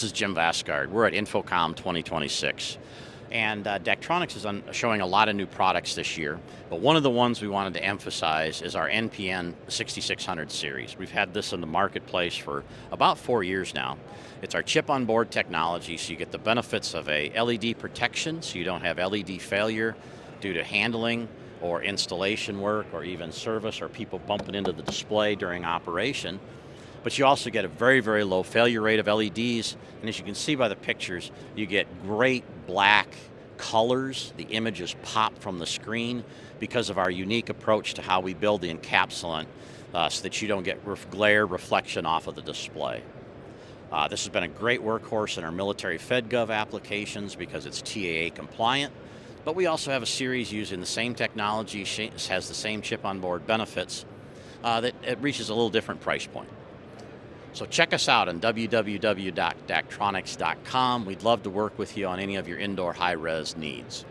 This is Jim Vasgard. We're at InfoComm 2026. And Daktronics is showing a lot of new products this year, but one of the ones we wanted to emphasize is our NPN 6600 series. We've had this in the marketplace for about 4 years now. It's our chip-on-board technology, so you get the benefits of a LED protection, so you don't have LED failure due to handling or installation work or even service or people bumping into the display during operation. But you also get a very, very low failure rate of LEDs, and as you can see by the pictures, you get great black colors. The images pop from the screen because of our unique approach to how we build the encapsulant so that you don't get glare reflection off of the display. This has been a great workhorse in our military FedGov applications because it's TAA compliant, but we also have a series using the same technology, has the same chip-on-board benefits, that it reaches a little different price point. So check us out on www.daktronics.com. We'd love to work with you on any of your indoor high-res needs.